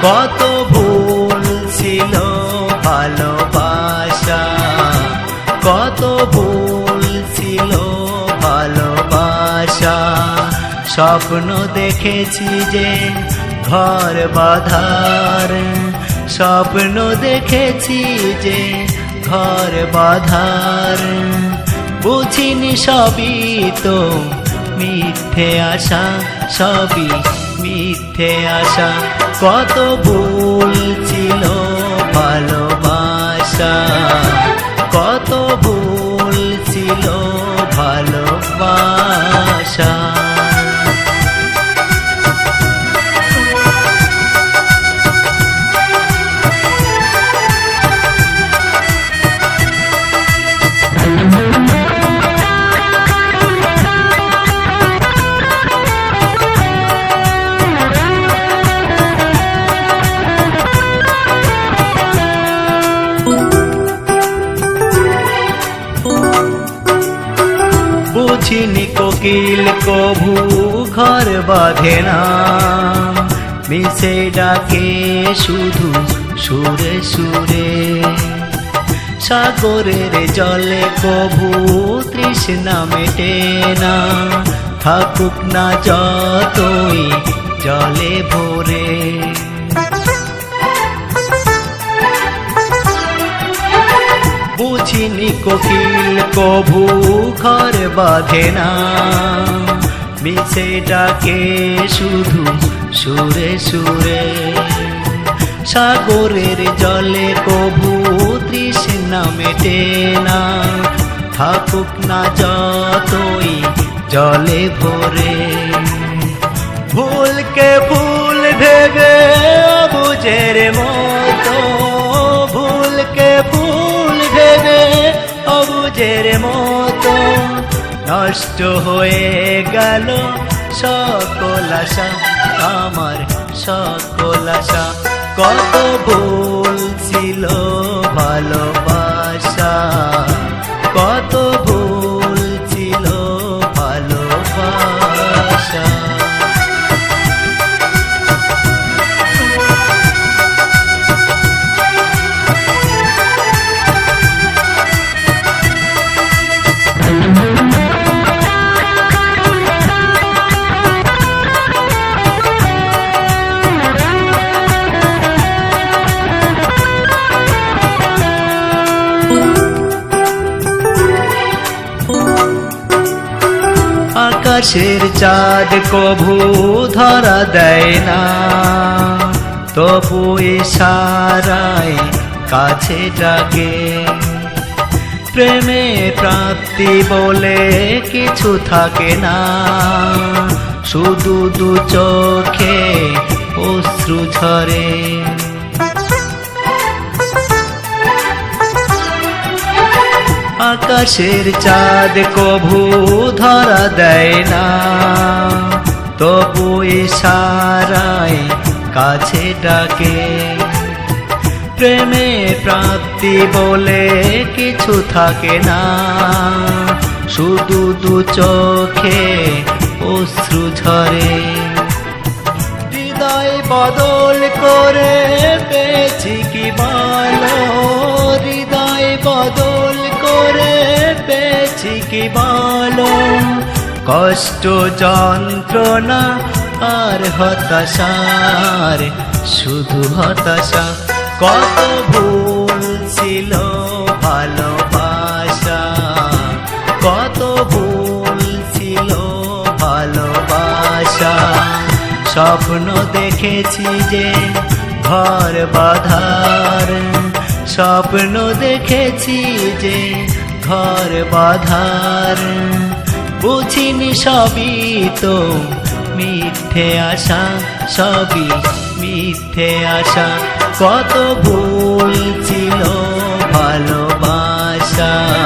কত ভুল ছিল ভালোবাসা, কত ভুল ছিল ভালোবাসা। স্বপ্ন দেখেছি যে ঘর বাঁধার, স্বপ্ন দেখেছি যে ঘর বাঁধার। বুঝিনি সবই তো মিথ্যে আশা, সবই মিথ্যে আশা। কত ভুল ছিল ভালোবাসা, কত ভুল ছিল ভালোবাসা। বুঝিনি কোকিল কভু ঘর বাঁধে না, মিশে ডাকে শুধু সুরে সুরে। সাগরের জলে কভু তৃষ্ণা মেটে না, থাকুক না যতই জলে ভরে। বুঝিনি কোকিল কভু ঘর বাঁধে না, মিশে ডাকে শুধু সুরে সুরে। সাগরের জলে কভু তৃষ্ণা মেটে না, থাকুক না যতই জলে ভরে। ভুলকে ভুল ভেবে অবুঝের মতো, ভুলকে ভুল ভেবে অবুঝের মতো। নষ্ট হয়ে গেল সকল আশা, আমার সকল আশা। কত ভুল ছিল ভালোবাসা, কত ভুল ছিল ভালোবাসা। আকাশের চাঁদ কভু ধরা দেয় না, তবু ইশারায় কাছে ডাকে। প্রেমে প্রাপ্তি বলে কিছু থাকে না, শুধু দু চোখে অশ্রু ঝরে। আকাশের চাঁদ কভু ধরা দেয় না, তবু ইশারায় কাছে ডাকে। প্রেমে প্রাপ্তি বলে কিছু থাকে না, শুধু দু চোখে অশ্রু ঝরে। হৃদয় বদল করে পেয়েছি কি ভালো, হৃদয় বদল করে পেয়েছি কি ভালো। কষ্ট যন্ত্রণা আর হতাশার শুধু হতাশা। কত ভুল ছিল ভালোবাসা, কত ভুল ছিল ভালোবাসা। স্বপ্ন দেখেছি যে ঘর বাঁধার, স্বপ্ন দেখেছি যে ঘর বাঁধার। বুঝিনি সবই তো মিথ্যে আশা, সবই মিথ্যে আশা। কত ভুল ছিল চাই।